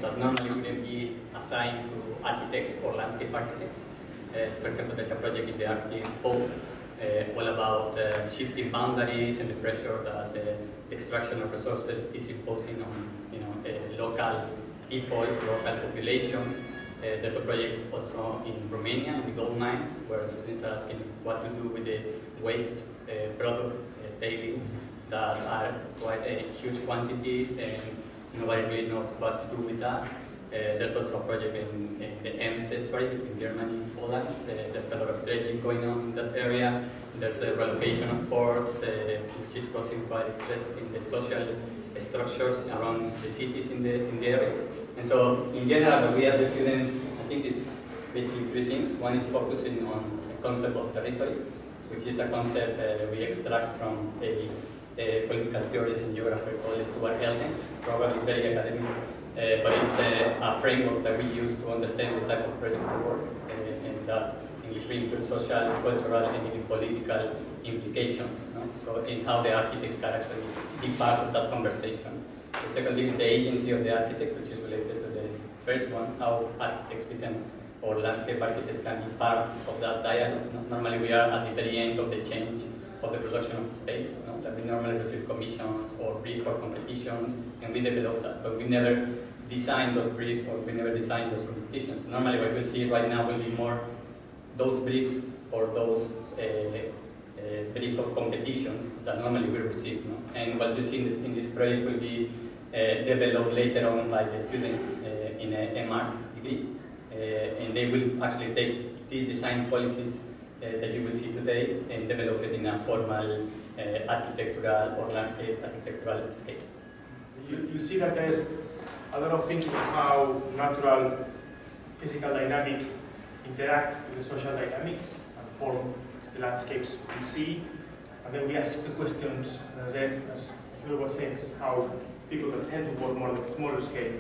that normally wouldn't be assigned to architects or landscape architects. So for example, there's a project in the Arctic all about shifting boundaries and the pressure that the extraction of resources is imposing on local people, local populations. There's a project also in Romania in the gold mines where students are asking what to do with the waste product tailings that are quite huge quantities and nobody really knows what to do with that. There's also a project in the estuary between Germany and Poland. There's a lot of dredging going on in that area. There's a relocation of ports, which is causing quite stress in the social structures around the cities in the area. And so, in general, what we as the students, I think it's basically three things. One is focusing on the concept of territory, which is a concept we extract from a political theorist and geographer called Stuart. Probably very academic. But it's a framework that we use to understand the type of project we work and that in which we include social, cultural, and even political implications. No? So in how the architects can actually be part of that conversation. The second thing is the agency of the architects, which is related to the first one, how architects or landscape architects can be part of that dialogue. No? Normally we are at the very end of the change of the production of space. No? That we normally receive commissions or brief for competitions, and we develop that, but we never design those briefs or we never design those competitions. Normally what you'll see right now will be more those briefs or those brief of competitions that normally we receive. No? And what you see in this project will be developed later on by the students in an MR degree. And they will actually take these design policies that you will see today and develop it in a formal architectural or landscape architectural scale. You see that there's a lot of thinking of how natural physical dynamics interact with the social dynamics and form the landscapes we see. And then we ask the questions, as Phil was saying, how people that tend to work more on a smaller scale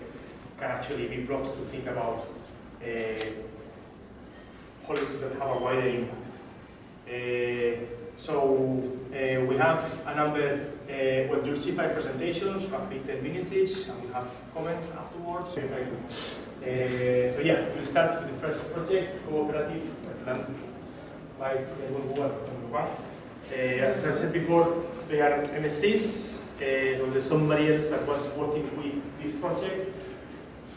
can actually be brought to think about policies that have a wider impact. We have a number, well, you'll see 5 presentations, roughly 10 minutes each, and we have comments afterwards. So yeah, we'll start with the first project, cooperative, by as I said before, they are MScs, so there's somebody else that was working with this project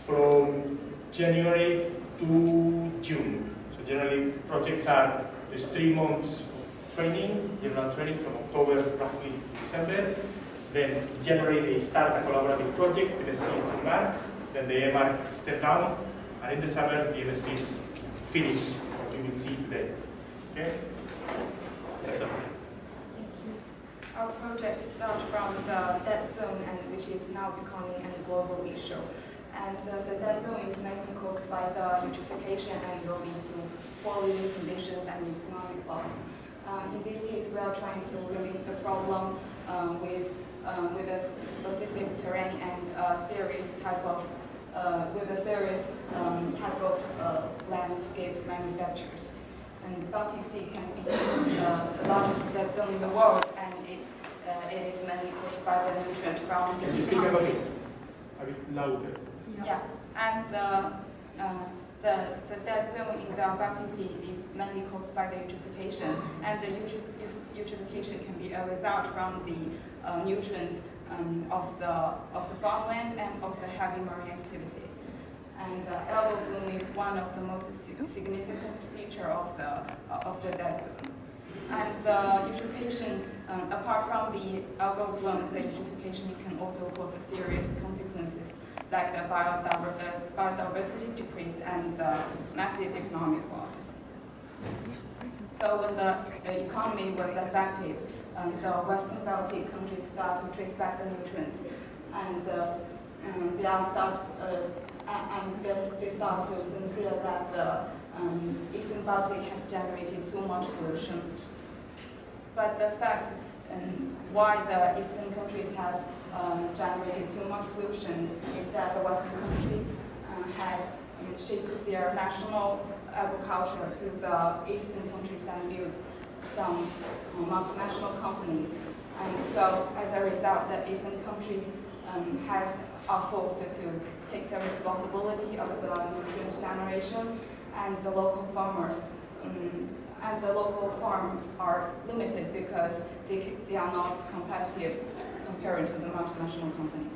from January to June. So generally projects are, there's 3 months training, general training from October roughly to December. Then in January they start a collaborative project with the MSc to MARC, then the MARC step down, and in the summer the MScs finish what you will see today. Okay? Our project starts from the dead zone, and which is now becoming a global issue. And the dead zone is mainly caused by the eutrophication and will lead to poor living conditions and economic loss. In this case, we are trying to relate the problem with a specific terrain and with a serious type of landscape manufacturers. And Baltic Sea can be the largest dead zone in the world, and it is mainly caused by the nutrient from the. Can you speak about it a bit louder? Yeah, and the dead zone in the Baltic Sea is mainly caused by the eutrophication, and the eutrophication can be a result from the nutrients of the farmland and of the heavy marine activity. And algal bloom is one of the most significant feature of the dead zone. And the eutrophication, apart from the algal bloom, the eutrophication can also cause serious consequences like the biodiversity decrease and the massive economic loss. So when the economy was affected, the Western Baltic countries start to trace back the nutrients, and they start to consider that the Eastern Baltic has generated too much pollution. But the fact why the Eastern countries has generated too much pollution is that the Western country has shifted their national agriculture to the Eastern countries and built some multinational companies. And so as a result, the Eastern country are forced to take the responsibility of the nutrient generation, and the local farmers and the local farm are limited because they are not competitive compared to the multinational company.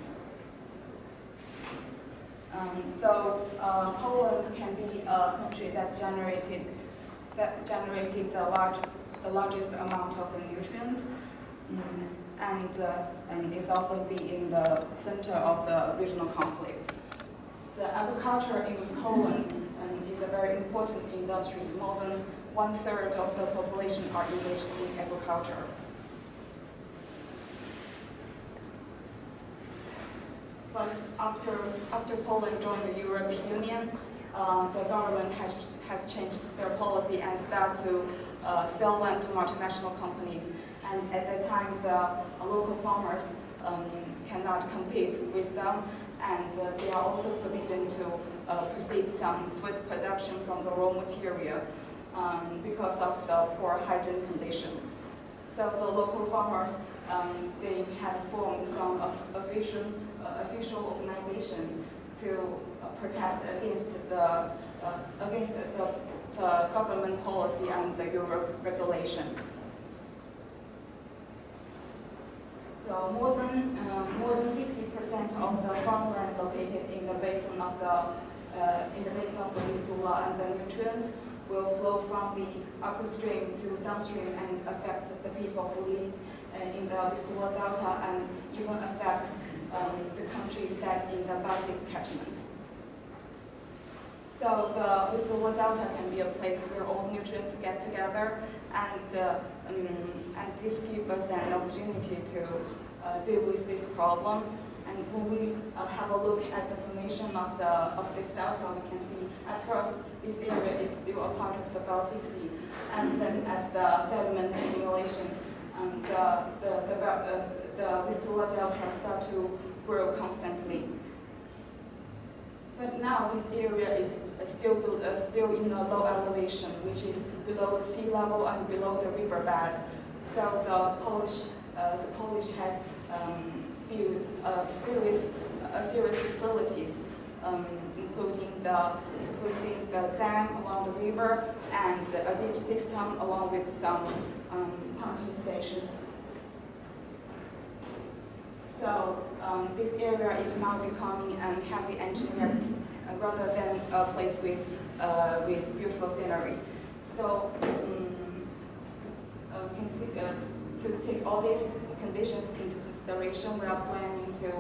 Poland can be a country that generated the largest amount of the nutrients, and is often be in the center of the regional conflict. The agriculture in Poland is a very important industry. More than 1/3 of the population are engaged in agriculture. But after Poland joined the European Union, the government has changed their policy and started to sell land to multinational companies. And at that time, the local farmers cannot compete with them, and they are also forbidden to proceed some food production from the raw material because of the poor hygiene condition. So the local farmers, they has formed some official organization to protest against the government policy and the Europe regulation. So more than 60% of the farmland located in the basin of the Vistula and the nutrients will flow from the upstream to downstream and affect the people who live in the Vistula Delta and even affect the countries that in the Baltic catchment. So the Vistula Delta can be a place where all nutrients get together, and this gives us an opportunity to deal with this problem. And when we have a look at the formation of this delta, we can see at first this area is still a part of the Baltic Sea, and then as the sediment accumulation, the Vistula Delta start to grow constantly. But now this area is still in a low elevation, which is below the sea level and below the riverbed. So the Polish has built a series facilities, including the dam along the river and a ditch system, along with some pumping stations. So this area is now becoming heavily engineered rather than a place with beautiful scenery. So to take all these conditions into consideration, we are planning to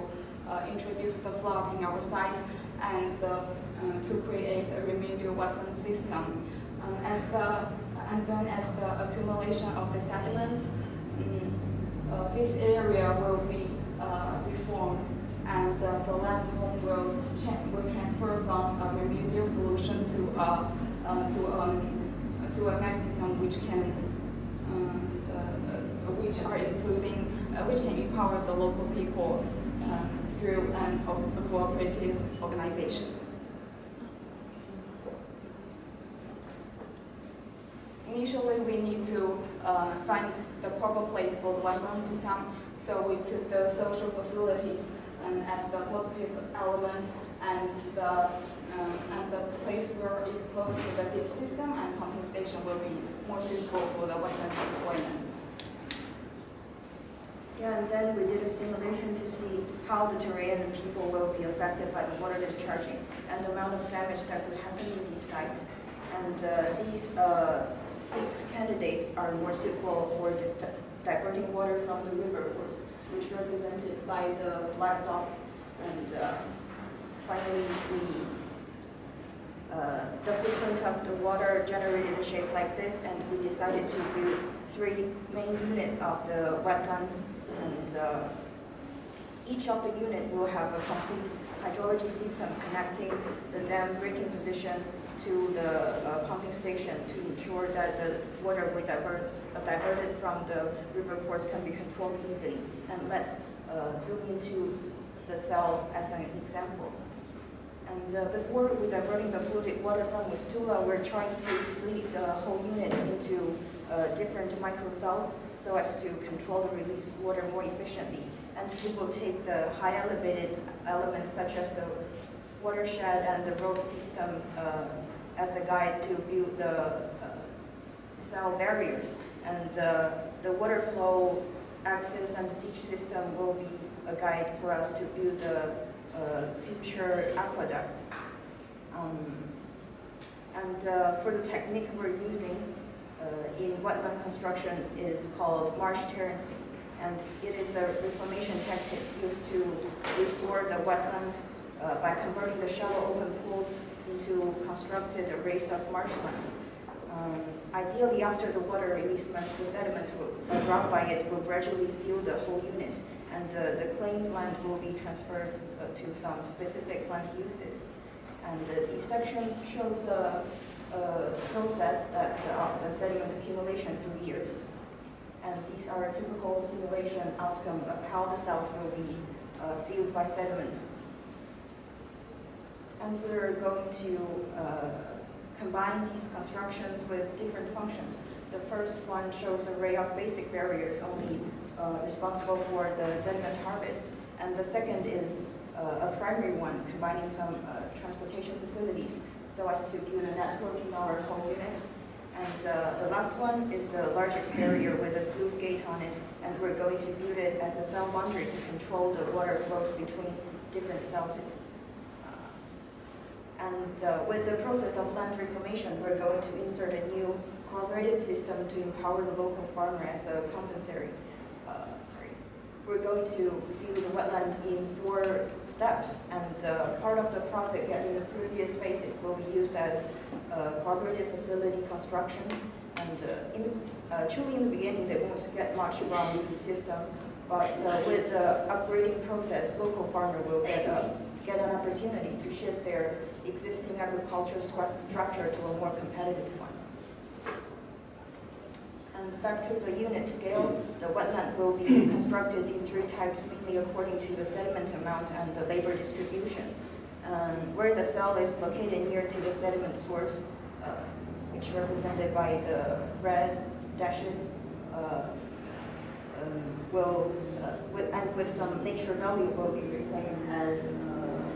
introduce the flood in our site and to create a remedial wetland system. And then as the accumulation of the sediment, this area will be reformed, and the landform will transfer from a remedial solution to a mechanism which can empower the local people through a cooperative organization. Initially, we need to find the proper place for the wetland system, so we took the social facilities as the positive element, and the place where it's close to the ditch system and pumping station will be more suitable for the wetland deployment. Yeah, and then we did a simulation to see how the terrain and people will be affected by the water discharging and the amount of damage that would happen in these sites. And these 6 candidates are more suitable for diverting water from the river course, which represented by the black dots. And finally, the footprint of the water generated a shape like this, and we decided to build 3 main units of the wetlands, and each of the unit will have a complete hydrology system connecting the dam breaking position to the pumping station to ensure that the water we diverted from the river course can be controlled easily. And let's zoom into the cell as an example. And before we diverting the polluted water from Vistula, we're trying to split the whole unit into different microcells so as to control the released water more efficiently. And we will take the high elevated elements such as the watershed and the road system as a guide to build the cell barriers. And the water flow access and the ditch system will be a guide for us to build the future aqueduct. For the technique we're using in wetland construction is called marsh terracing. And it is a reclamation tactic used to restore the wetland by converting the shallow open pools into constructed arrays of marshland. Ideally, after the water releasement, the sediment brought by it will gradually fill the whole unit, and the claimed land will be transferred to some specific land uses. And these sections shows a process of the sediment accumulation through years. And these are a typical simulation outcome of how the cells will be filled by sediment. And we're going to combine these constructions with different functions. The first one shows an array of basic barriers only responsible for the sediment harvest. And the second is a primary one combining some transportation facilities so as to build a network in our whole unit. And the last one is the largest barrier with a sluice gate on it, and we're going to build it as a cell boundary to control the water flows between different cells. With the process of land reclamation, we're going to insert a new cooperative system to empower the local farmer as a compensatory. We're going to build the wetland in 4 steps, and part of the profit get in the previous phases will be used as cooperative facility constructions. And truly in the beginning, they won't get much from the system, but with the upgrading process, local farmer will get an opportunity to shift their existing agricultural structure to a more competitive one. And back to the unit scale, the wetland will be constructed in 3 types, mainly according to the sediment amount and the labor distribution. Where the cell is located near to the sediment source, which are represented by the red dashes, with some nature value will be reclaimed as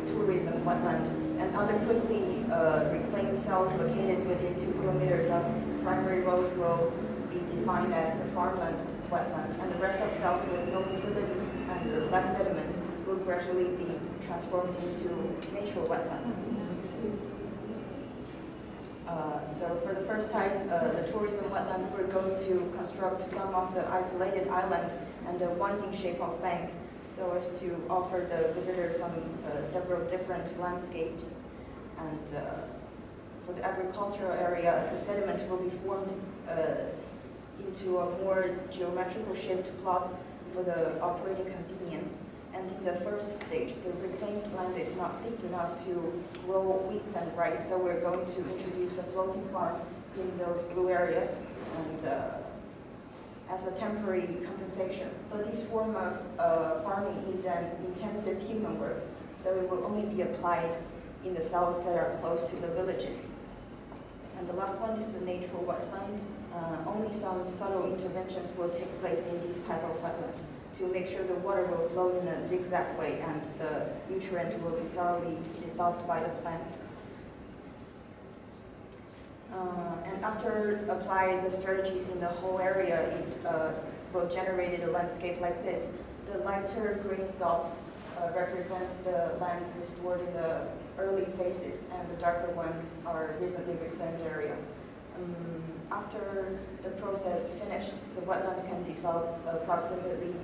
tourism wetland, and other quickly reclaimed cells located within 2 kilometers of primary roads will be defined as a farmland wetland, and the rest of cells with no facilities and less sediment will gradually be transformed into natural wetland. So for the first type, the tourism wetland, we're going to construct some of the isolated island and a winding shape of bank so as to offer the visitors several different landscapes. And for the agricultural area, the sediment will be formed into a more geometrical shaped plots for the operating convenience. And in the first stage, the reclaimed land is not thick enough to grow wheats and rice, so we're going to introduce a floating farm in those blue areas and as a temporary compensation. But this form of farming needs an intensive human work, so it will only be applied in the cells that are close to the villages. And the last one is the natural wetland. Only some subtle interventions will take place in this type of wetlands to make sure the water will flow in a zigzag way and the nutrient will be thoroughly dissolved by the plants. And after applying the strategies in the whole area, it will generate a landscape like this. The lighter green dots represents the land restored in the early phases, and the darker ones are recently reclaimed area. After the process finished, the wetland can dissolve approximately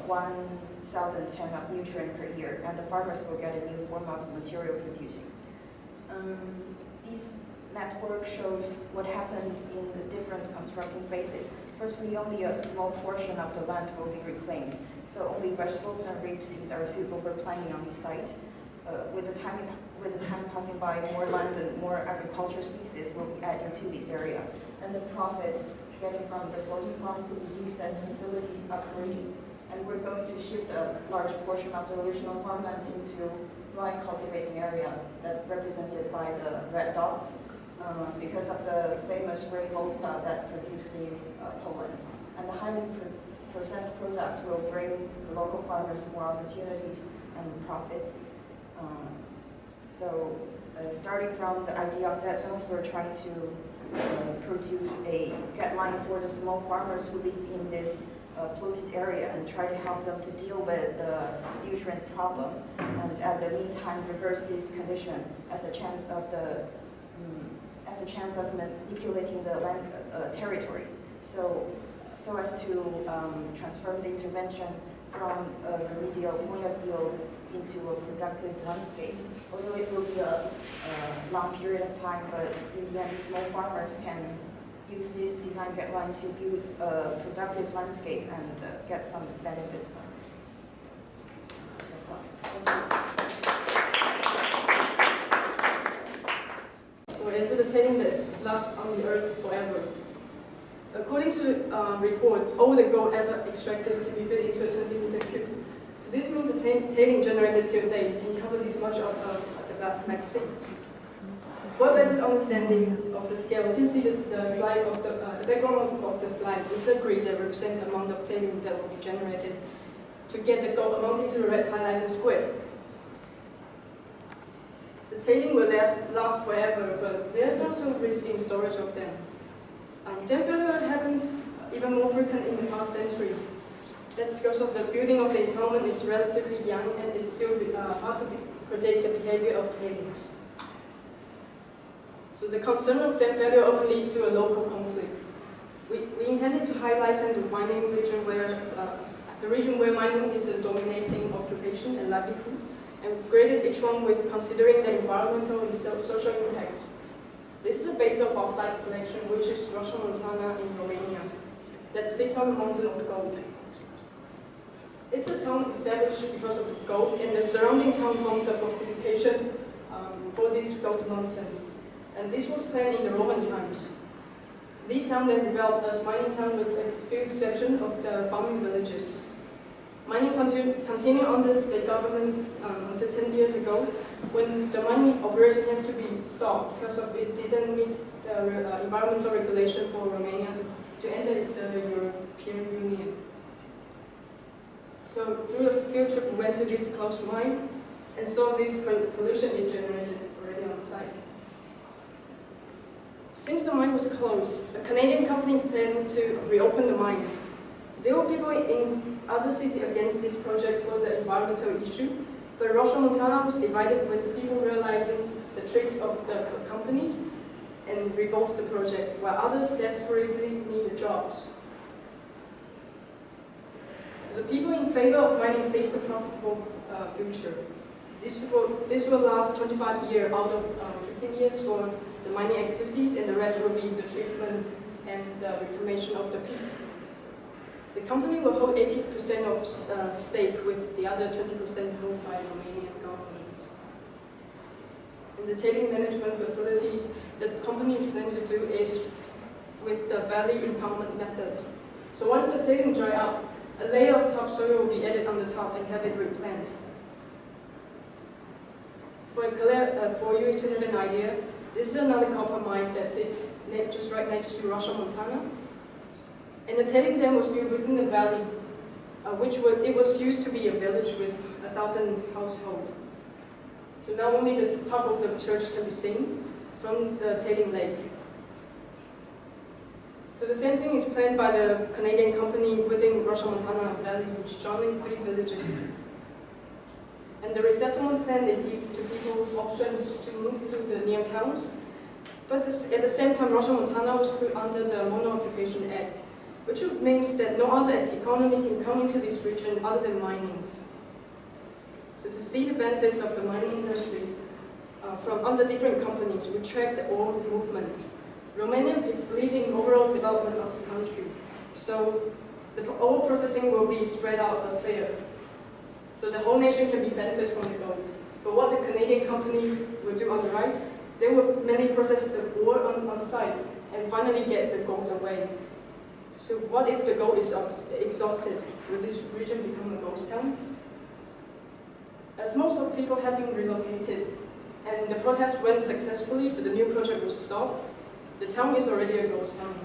1,010 of nutrient per year, and the farmers will get a new form of material producing. This network shows what happens in the different constructing phases. Firstly, only a small portion of the land will be reclaimed, so only vegetables and rapeseeds are suitable for planting on the site. With the time passing by, more land and more agricultural species will be added to this area, and the profit getting from the floating farm could be used as facility upgrading. And we're going to shift a large portion of the original farmland into dry cultivating area that represented by the red dots because of the famous ray vodka that produced in Poland. And the highly processed product will bring the local farmers more opportunities and profits. So starting from the idea of dead zones, we're trying to produce a guideline for the small farmers who live in this polluted area and try to help them to deal with the nutrient problem, and at the meantime reverse this condition as a chance of manipulating the land territory. So as to transform the intervention from a remedial point of view into a productive landscape. Although it will be a long period of time, but in the end, small farmers can use this design guideline to build a productive landscape and get some benefit from it. That's all. Thank you. Or is it a tailing that lasts on the earth forever? According to the report, all the gold ever extracted can be fit into a 20-meter cube. So this means the tailing generated till days can cover this much of the Black Sea. For a better understanding of the scale, you can see that the slide of the background of the slide is a grid that represents the amount of tailing that will be generated to get the gold amounting to the red highlighted square. The tailing will last forever, but there's also risk in storage of them. Dam failure happens even more frequent in the past centuries. That's because of the building of the impoundment is relatively young and it's still hard to predict the behavior of tailings. So the concern of dam failure often leads to a local conflicts. We intended to highlight the mining region where mining is the dominating occupation and livelihood, and graded each one with considering the environmental and social impacts. This is a base of our site selection, which is Montana in Romania, that sits on the mountain of gold. It's a town established because of the gold, and the surrounding town forms a fortification for these gold mountains. And this was planned in the Roman times. These towns then developed as mining town with a few exceptions of the farming villages. Mining continued under the state government until 10 years ago, when the mining operation had to be stopped because of it didn't meet the environmental regulation for Romania to enter the European Union. So through a field trip, we went to this closed mine and saw this pollution it generated already on site. Since the mine was closed, a Canadian company planned to reopen the mines. There were people in other cities against this project for the environmental issue, but Montana was divided with people realizing the tricks of the companies and revolted the project, while others desperately needed jobs. So the people in favor of mining seized the profitable future. This will last 25 years out of 15 years for the mining activities, and the rest will be the treatment and the reclamation of the pits. The company will hold 80% of stake, with the other 20% held by the Romanian government. And the tailing management facilities that the company is planning to do is with the valley impoundment method. So once the tailing dry up, a layer of topsoil will be added on the top and have it replanted. For you to have an idea, this is another copper mine that sits just right next to Montana. And the tailing dam was built within the valley, it was used to be a village with 1,000 households. So now only the top of the church can be seen from the tailing lake. So the same thing is planned by the Canadian company within Montana Valley, which joining 3 villages. And the resettlement plan, they give to people options to move to the near towns. But at the same time, Montana was put under the Mono-Occupation Act, which means that no other economy can come into this region other than mining. So to see the benefits of the mining industry from under different companies, we track the oil movement. Romania is leading overall development of the country, so the oil processing will be spread out fair. So the whole nation can be benefited from the gold. But what the Canadian company will do on the right, they will mainly process the ore on site and finally get the gold away. So what if the gold is exhausted? Will this region become a ghost town? As most of the people have been relocated and the protest went successfully, so the new project was stopped, the town is already a ghost town.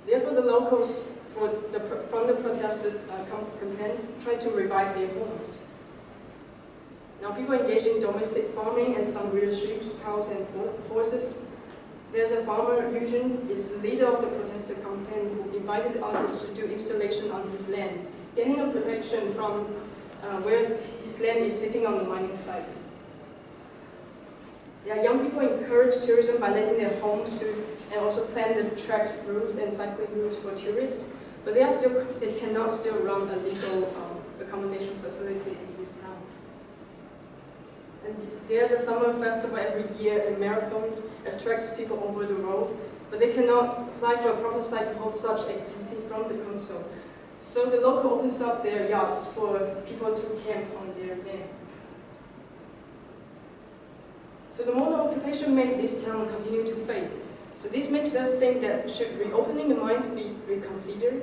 Therefore, the locals from the protested campaign tried to revive their homes. Now people engage in domestic farming and some rear sheep, cows and horses. There's a farmer, Eugene, is the leader of the protester campaign who invited artists to do installation on his land, gaining a protection from where his land is sitting on the mining sites. Young people encourage tourism by letting their homes to, and also plan the track routes and cycling routes for tourists, but they cannot still run a legal accommodation facility in this town. And there's a summer festival every year and marathons attracts people over the road, but they cannot apply for a proper site to hold such activity from the council. So the local opens up their yards for people to camp on their land. So the modern occupation made this town continue to fade. So this makes us think that should reopening the mines be reconsidered?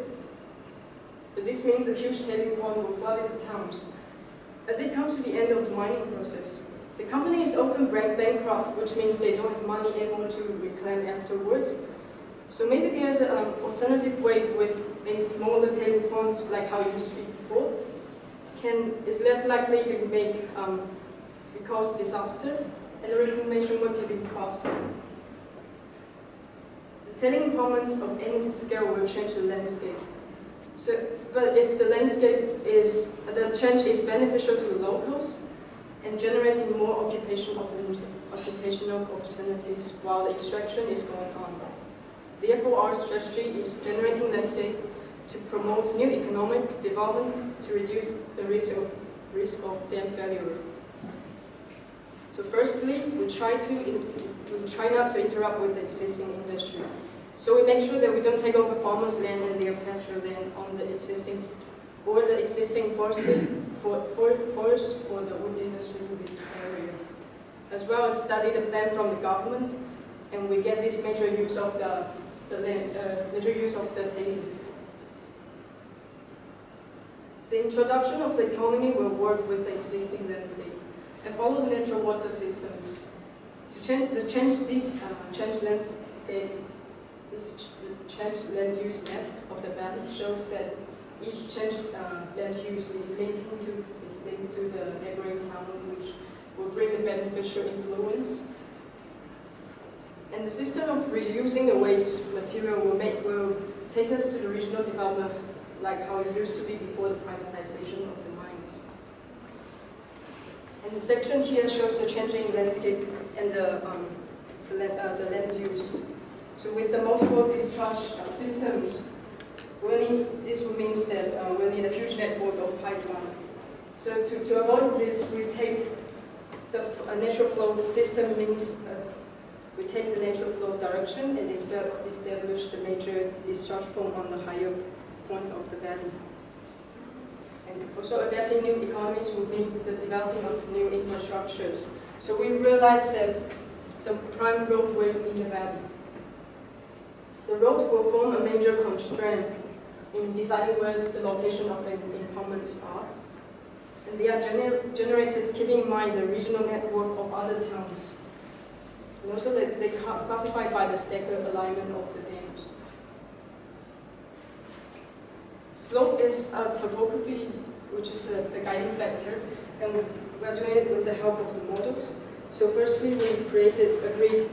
But this means a huge tailing pond will flood the towns. As it comes to the end of the mining process, the company is often bankrupt, which means they don't have money anymore to reclaim afterwards. So maybe there's an alternative way with maybe smaller tailing ponds, like how it used to be before, is less likely to cause disaster, and the reclamation work can be faster. The tailing impoundments of any scale will change the landscape. But if the change is beneficial to the locals and generating more occupational opportunities while the extraction is going on. Therefore, our strategy is generating landscape to promote new economic development to reduce the risk of dam failure. So firstly, we try not to interrupt with the existing industry. So we make sure that we don't take over farmers' land and their pasture land on the existing forest for the wood industry in this area, as well as study the plan from the government, and we get this major use of the tailings. The introduction of the economy will work with the existing landscape and follow the natural water systems. To change land use map of the valley shows that each changed land use is linked to the neighboring town, which will bring a beneficial influence. And the system of reusing the waste material will take us to the regional development like how it used to be before the privatization of the mines. And the section here shows the changing landscape and the land use. So with the multiple discharge systems, this means that we'll need a huge network of pipelines. So to avoid this, we take the natural flow system means we take the natural flow direction and establish the major discharge point on the higher points of the valley. And also adapting new economies will mean the developing of new infrastructures. So we realized that the prime roadway in the valley. The road will form a major constraint in deciding where the location of the impoundments are. And they are generated keeping in mind the regional network of other towns. And also they classified by the stacker alignment of the dams. Slope is a topography, which is the guiding factor, and we're doing it with the help of the models. So firstly, we created a grid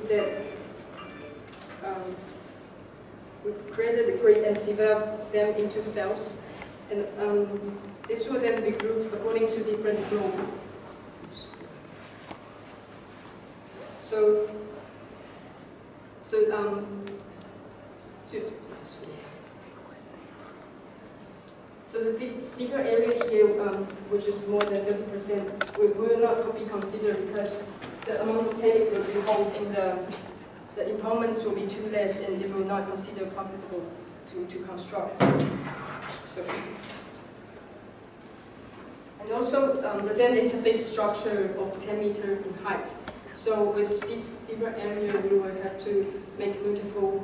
and developed them into cells. And this will then be grouped according to different slope. So the steeper area here, which is more than 30%, will not be considered because the amount of tailing will be held in the impoundments will be too less, and it will not consider profitable to construct. So, and also the dam is a fixed structure of 10 meters in height. So with this steeper area, we will have to make multiple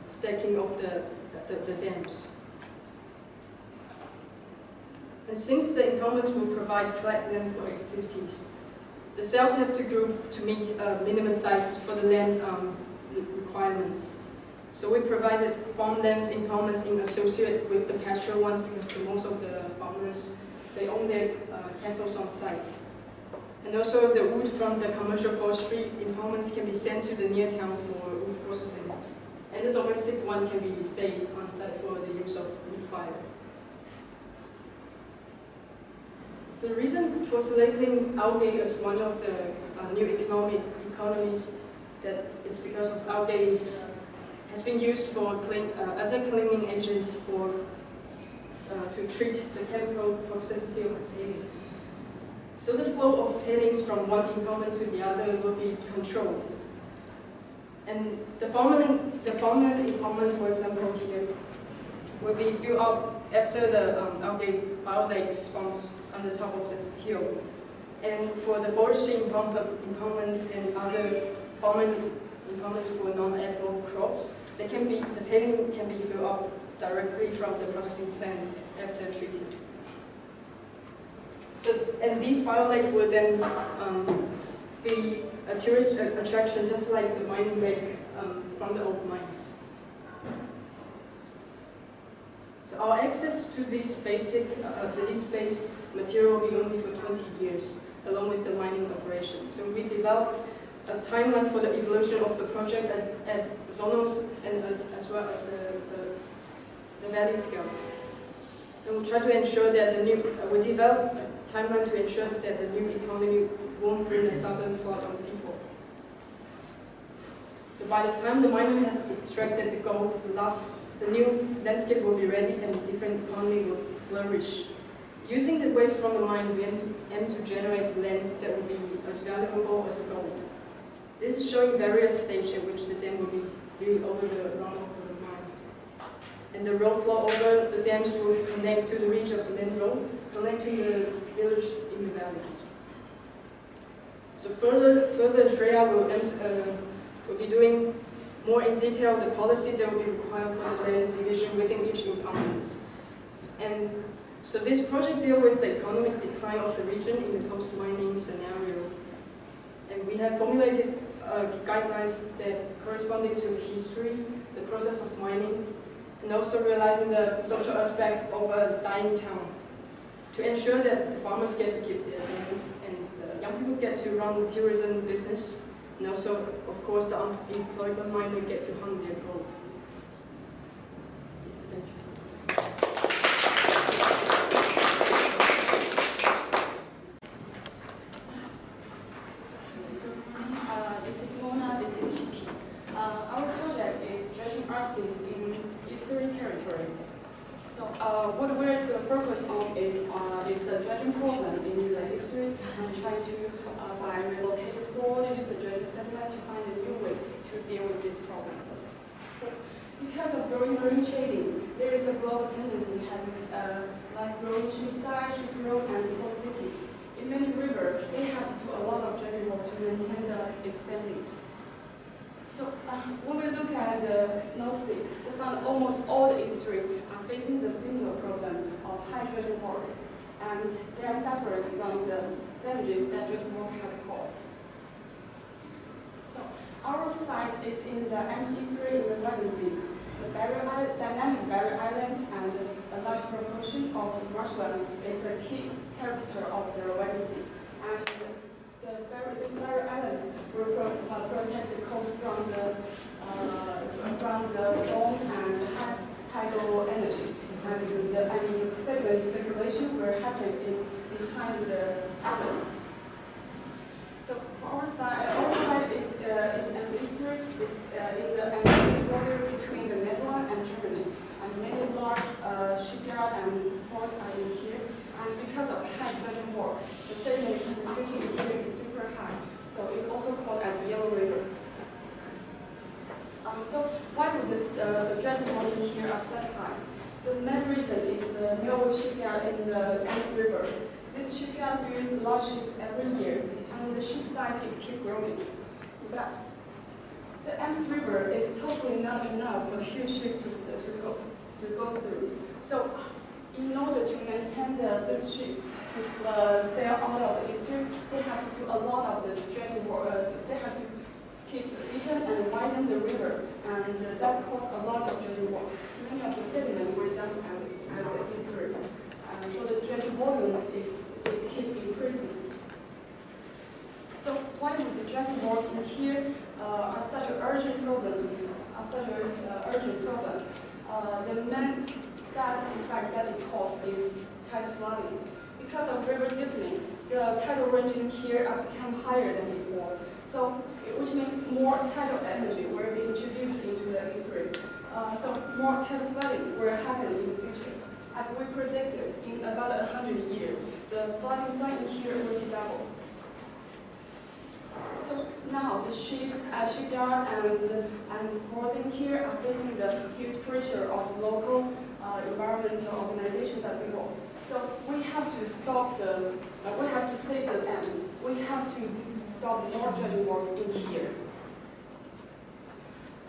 stacking of the dams. And since the impoundments will provide flat land for activities, the cells have to group to meet minimum size for the land requirements. So we provided farmlands impoundments in associate with the pastoral ones because most of the farmers, they own their cattle on site. And also the wood from the commercial forestry impoundments can be sent to the near town for wood processing. And the domestic one can be stayed on site for the use of wood fire. So the reason for selecting algae as one of the new economies that is because of algae has been used for as a cleaning agent for to treat the chemical toxicity of the tailings. So the flow of tailings from one impoundment to the other will be controlled. And the farmland impoundment, for example, here, will be filled up after the algae biolakes forms on the top of the hill. And for the forestry impoundments and other farmland impoundments for non-edible crops, the tailing can be filled up directly from the processing plant after treated. So, and these biolake will then be a tourist attraction, just like the mining lake from the old mines. So our access to this base material will be only for 20 years, along with the mining operation. So we developed a timeline for the evolution of the project at zonal and as well as the valley scale. And we try to ensure that we develop a timeline to ensure that the new economy won't bring a sudden flood of people. So by the time the miner has extracted the gold, the new landscape will be ready and a different economy will flourish. Using the waste from the mine, we aim to generate land that will be as valuable as gold. This is showing various stages at which the dam will be built over the runoff of the mines. And the road flow over the dams will connect to the reach of the main road, connecting the village in the valleys. So further Freya will be doing more in detail the policy that will be required for the land division within each impoundment. And so this project deals with the economic decline of the region in the post-mining scenario. And we have formulated guidelines that corresponding to history, the process of mining, and also realizing the social aspect of a dying town to ensure that the farmers get to keep their land and the young people get to run the tourism business, and also, of course, the unemployed miner get to hunt their gold. Thank you. What we're focused on is the dredging problem in the history and try to, by relocating board, use the dredging settlement to find a new way to deal with this problem. So, because of growing marine trading, there is a global tendency having like growing shipside, ship road, and coast city. In many rivers, they have to do a lot of dredging work to maintain the expanding. So when we look at the North Sea, we found almost all the estuary are facing the similar problem of high dredging work, and they are suffering from the damages that dredging work has caused. So our site is in the MC estuary in the Baltic Sea. The dynamic barrier island and a large proportion of marshland is the key character of the Baltic Sea. And this barrier island will protect the coast from the storms and high tidal energy. And the sediment circulation will happen behind the islands. So our site is an estuary, is in the border between the Netherlands and Germany. And many large shipyard and ports are in here. And because of high dredging work, the sediment concentration in here is super high. So it's also called as Yellow River. So why would the dredging volume here are so high? The main reason is the mill shipyard in the Ems River. This shipyard builds large ships every year, and the ship size is keep growing. But the Ems River is totally not enough for the huge ship to go through. So in order to maintain these ships to sail out of the estuary, they have to do a lot of the dredging work. They have to keep deepen and widen the river, and that costs a lot of dredging work. Many of the sediment were done at the estuary, so the dredging volume is keep increasing. why would the dregging work in here are such an urgent problem? The main sad effect that it causes is tidal flooding. Because of river deepening, the tidal range in here have become higher than before. So, which means more tidal energy will be introduced into the estuary. So more tidal flooding will happen in the future. As we predicted, in about 100 years, the flooding plan in here will be doubled. So now the shipyard and ports in here are facing the huge pressure of local environmental organizations that we work. So we have to stop we have to save the dams. We have to stop more dredging work in here.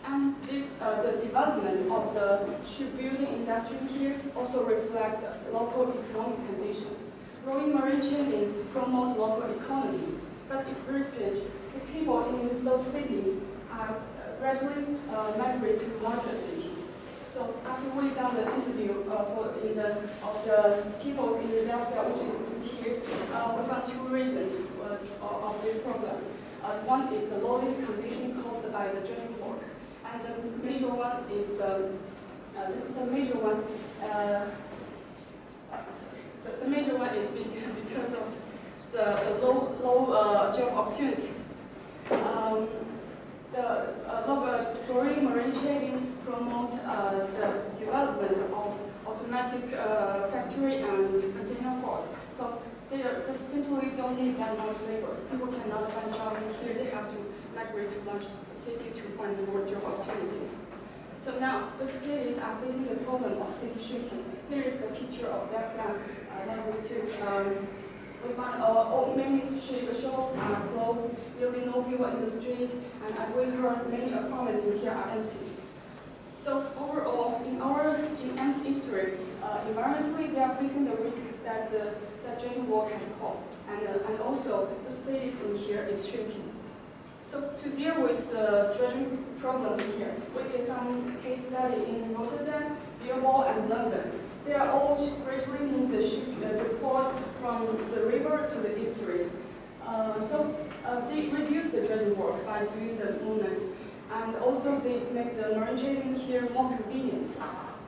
And this, the development of the shipbuilding industry here also reflect the local economic condition. Growing marine chain promote local economy, but it's very strange. The people in those cities are gradually migrate to larger cities. So after we done the interview of the people in the Delta, which is in here, we found two reasons of this problem. One is the low living condition caused by the dredging work. And the major one is because of the low job opportunities. The local marine chain promote the development of automatic factory and container ports. So they simply don't need that much labor. People cannot find job in here. They have to migrate to large city to find more job opportunities. So now the cities are facing the problem of city shrinking. Here is a picture of that dam that we took. We found many shops are closed, nearly no people in the street, and as we heard, many apartments in here are empty. So overall, in M's estuary, environmentally, they are facing the risks that dredging work has caused, and also the cities in here is shrinking. So to deal with the dredging problem here, we did some case study in Rotterdam, Bilbao, and London. They are all gradually moved the ports from the river to the estuary. They reduce the dredging work by doing the movement, and also they make the marine chain here more convenient.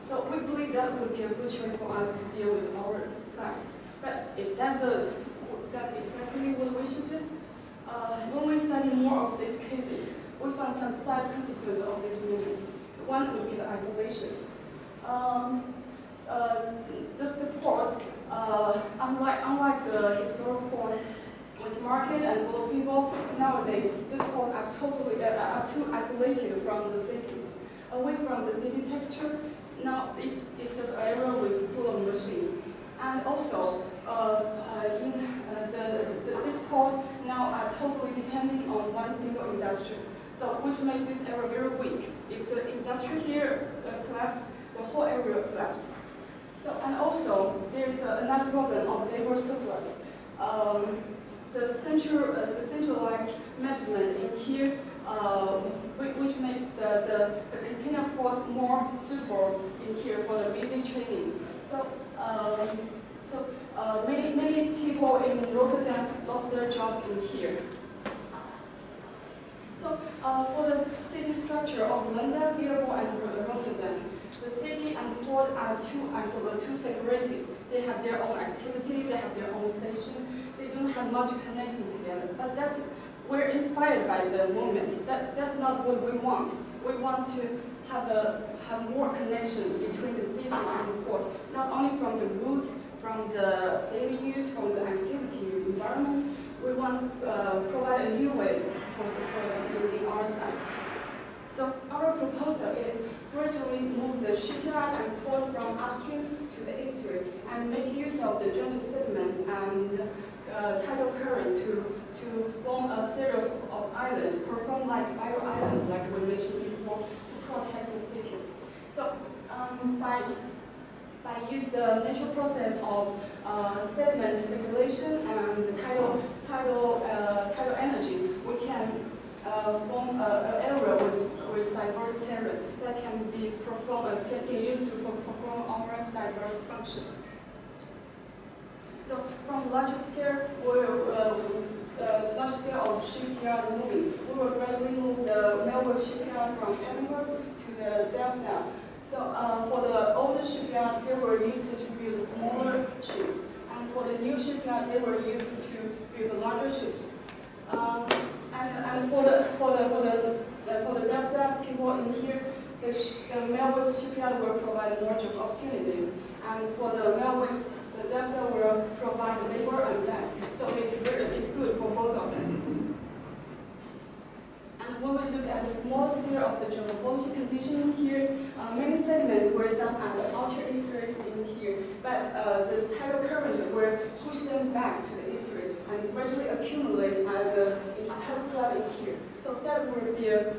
So we believe that would be a good choice for us to deal with our site. But is that exactly what we should do? When we study more of these cases, we found some side consequences of this movement. One would be the isolation. The ports, unlike the historical ports with market and full of people, nowadays these ports are too isolated from the cities, away from the city texture. Now it's just an area with full of machine, and also this port now are totally depending on one single industry. So which makes this area very weak. If the industry here collapses, the whole area will collapse. So, and also, there is another problem of labor surplus. The centralized management in here, which makes the container port more suitable in here for the busy training. So, many people in Rotterdam lost their jobs in here. So, for the city structure of London, Bilbao, and Rotterdam, the city and port are too separated. They have their own activity, they have their own station. They don't have much connection together. But we're inspired by the movement. That's not what we want. We want to have more connection between the city and the port, not only from the route, from the daily use, from the activity environment. We want to provide a new way for us in our site. So our proposal is gradually move the shipyard and port from upstream to the estuary and make use of the joint sediments and tidal current to form a series of islands, perform like bio-islands, like we mentioned before, to protect the city. So by use the natural process of sediment circulation and tidal energy, we can form an area with diverse terrain that can be used to perform our diverse function. So from large scale of shipyard shipyard moving. We will gradually move the railway shipyard from Edinburgh to the Delta. So for the older shipyard, they were used to build smaller ships, and for the new shipyard, they were used to build larger ships. And for the Delta people in here, the railway shipyard will provide more job opportunities, and for the railway, the Delta will provide labor and land. So it's good for both of them. And when we look at the small scale of the geomorphology conditioning here, many sediments were done at the outer estuaries in here, but the tidal current will push them back to the estuary and gradually accumulate at the tidal flood in here. So that would be a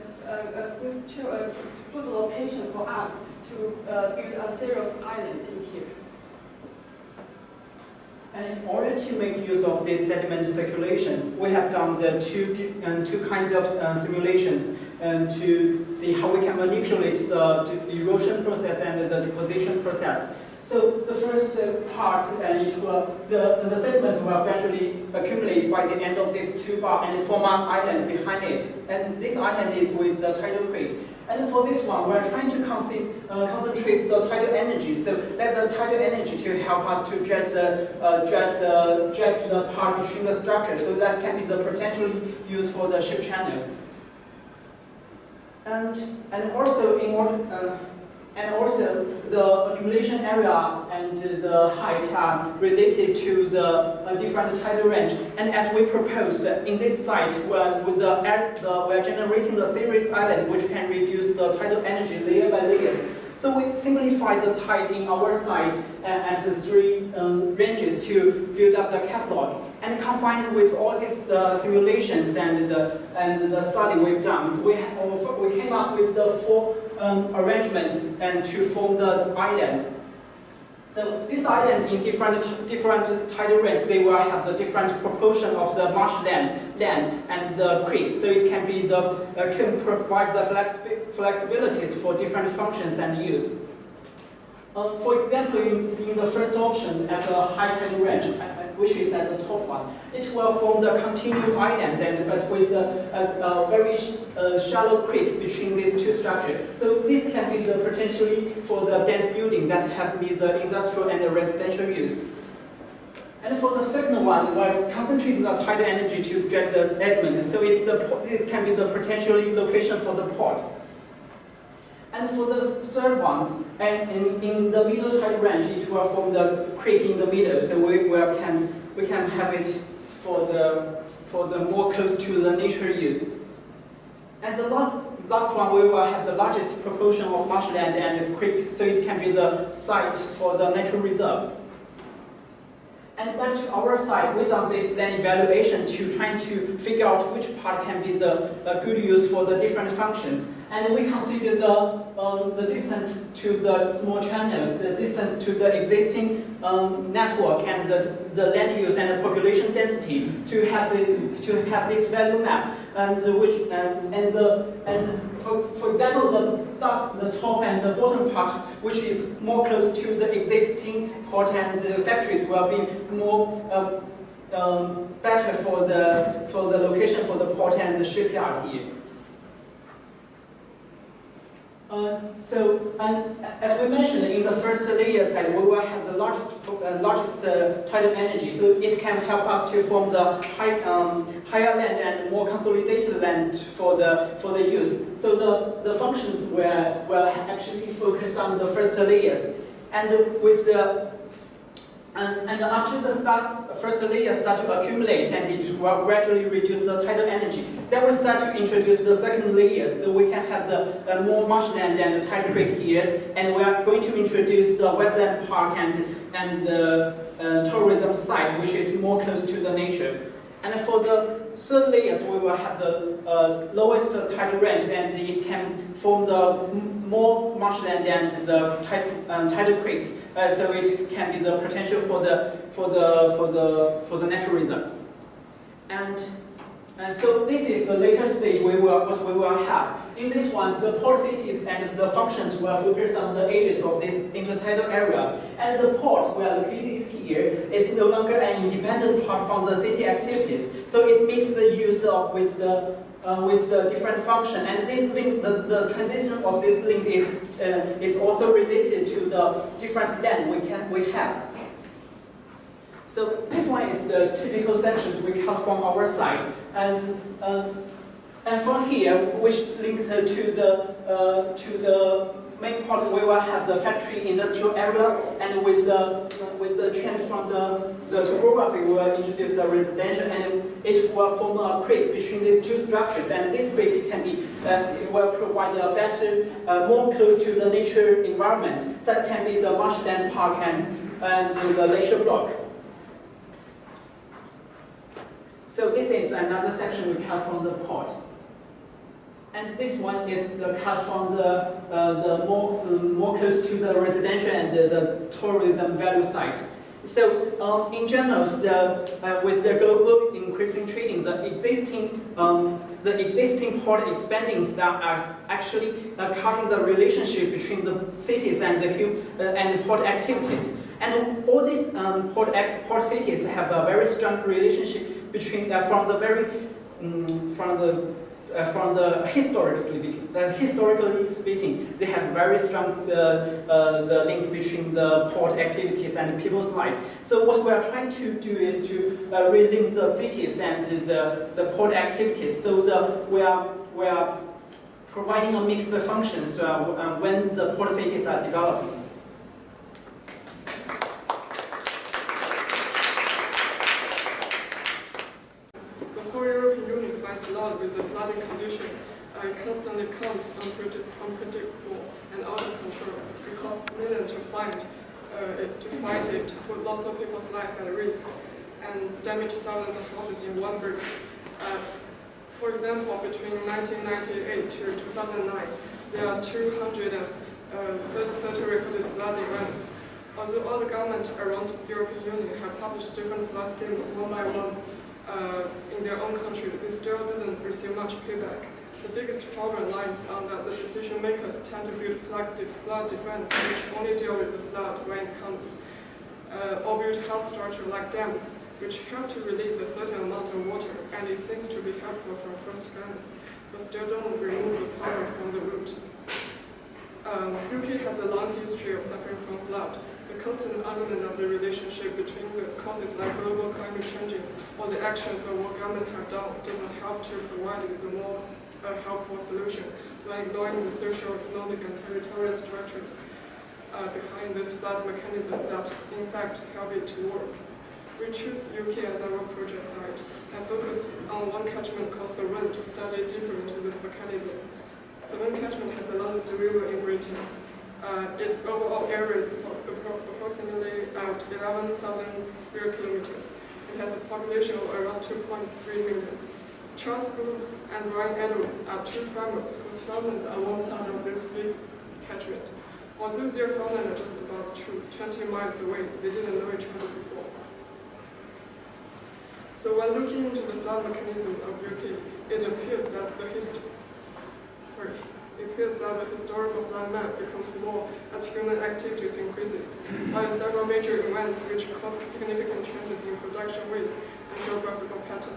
good location for us to build a series of islands in here. And in order to make use of these sediment circulations, we have done the two kinds of simulations to see how we can manipulate the erosion process and the deposition process. So the first part, the sediment will gradually accumulate by the end of this 2 bar and form an island behind it. And this island is with the tidal creek. And for this one, we're trying to concentrate the tidal energy. So let the tidal energy to help us to drag the part between the structures. So that can be the potentially used for the ship channel. And also the accumulation area and the height are related to the different tidal range. And as we proposed in this site, we are generating the series island, which can reduce the tidal energy layer by layers. So we simplify the tide in our site at the 3 ranges to build up the catalog. And combined with all these simulations and the study we've done, we came up with the 4 arrangements and to form the island. So these islands in different tidal range, they will have the different proportion of the marshland, land, and the creeks. So it can be can provide the flexibilities for different functions and use. For example, in the first option at the high tidal range, which is at the top one, it will form the continuum island, but with a very shallow creek between these 2 structures. So this can be the potentially for the dense building that have be the industrial and the residential use. And for the second one, we're concentrating the tidal energy to drag the sediment, so it can be the potentially location for the port. And for the third ones, and in the middle tidal range, it will form the creek in the middle, so we can have it for the more close to the nature use. And the last one, we will have the largest proportion of marshland and creek, so it can be the site for the natural reserve. And back to our site, we done this land evaluation to trying to figure out which part can be the good use for the different functions. And we consider the distance to the small channels, the distance to the existing network, and the land use and the population density to have this value map. And for example, the top and the bottom part, which is more close to the existing port and the factories, will be more better for the location for the port and the shipyard here. As we mentioned, in the first layer side, we will have the largest tidal energy, so it can help us to form the higher land and more consolidated land for the use. So the functions will actually focus on the first layers, and with the and after the first layer start to accumulate, and it will gradually reduce the tidal energy. Then we start to introduce the second layers, so we can have the more marshland and the tidal creek here, and we are going to introduce the wetland park and the tourism site, which is more close to the nature. And for the third layers, we will have the lowest tidal range, and it can form the more marshland and the tidal creek. So it can be the potential for the natural reserve. And so this is the later stage what we will have. In this one, the port cities and the functions will focus on the edges of this intertidal area. And the port we are located here. here is no longer an independent part from the city activities. So it makes the use of with the different function, and this link, the transition of this link is also related to the different land we have. So this one is the typical sections we cut from our side, and from here, which linked to the main part, we will have the factory industrial area, and with the trend from the topography, we will introduce the residential, and it will form a creek between these two structures, and this creek can be will provide a better, more close to the nature environment. That can be the marshland park and the leisure block. So this is another section we cut from the port. And this one is the cut from the more close to the residential and the tourism value site. So in general, with the global increasing trading, the existing port expandings that are actually cutting the relationship between the cities and the port activities. And all these port cities have a very strong relationship between from the historically speaking, they have very strong the link between the port activities and people's life. So what we are trying to do is to relink the cities and the port activities. So we are providing a mixed functions when the port cities are developing. With the flooding condition, it constantly becomes unpredictable and out of control. It costs millions to fight it, put lots of people's life at risk, and damage thousands of houses in one breeze. For example, between 1998 to 2009, there are 230 recorded flood events. Although all the governments around the European Union have published different flood schemes one by one, in their own country, they still didn't receive much payback. The biggest problem lies on that the decision makers tend to build flood defense, which only deal with the flood when it comes, or build health structure like dams, which help to release a certain amount of water, and it seems to be helpful from first glance, but still don't remove the problem from the root. UK has a long history of suffering from flood. The constant argument of the relationship between the causes like global climate changing or the actions of what government have done doesn't help to provide with a more helpful solution by ignoring the social, economic, and territorial structures behind this flood mechanism that in fact help it to work. We choose UK as our project site and focus on one catchment called Severn to study deeper into the mechanism. Severn catchment has the longest river in Britain. Its overall area is approximately 11,000 square kilometers. It has a population of around 2.3 million. Charles Groves and Brian Edwards are two farmers whose farmland are one part of this big catchment. Although their farmland are just about 20 miles away, they didn't know each other before. So when looking into the flood mechanism of UK, it appears that the historical flood map becomes more as human activities increases, while several major events which cause significant changes in production ways and geographical pattern.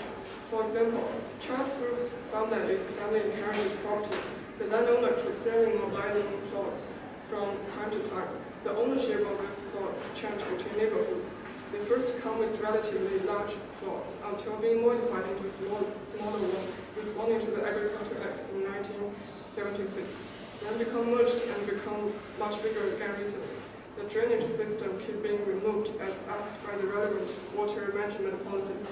For example, Charles Groves' farmland is a family inherited property. The landowner keeps selling or buying plots from time to time. The ownership of these plots change between neighborhoods. They first come with relatively large plots until being modified into smaller ones, responding to the Agriculture Act in 1976. Then become merged and become much bigger again recently. The drainage system keep being removed as asked by the relevant water management policies.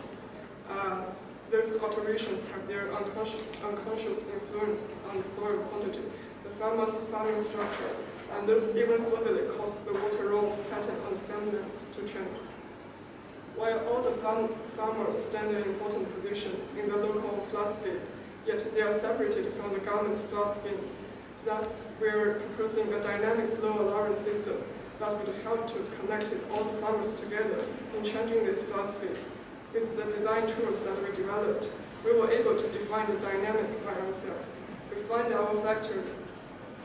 Those alterations have their unconscious influence on the soil quantity, the farmer's farming structure, and those even further cause the water roll pattern on the sandland to change. While all the farmers stand in an important position in the local flood-scape, yet they are separated from the government's flood schemes. Thus, we are proposing a dynamic flow alarm system that would help to connect all the farmers together in changing this flood-scape. With the design tools that we developed, we were able to define the dynamic by ourselves. We find our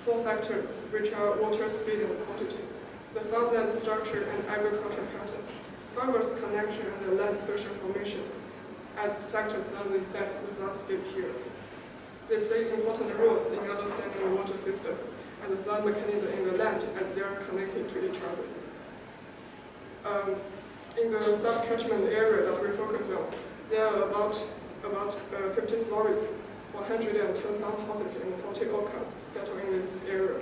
four factors, which are water, speed, and quantity, the farmland structure, and agriculture pattern. farmers' connection and the land social formation as factors that will affect the landscape here. They play important roles in understanding the water system and the flood mechanism in the land as they are connected to each other. In the sub-catchment area that we focus on, there are about 50 florists, 110 farmhouses, and 40 orchards settled in this area.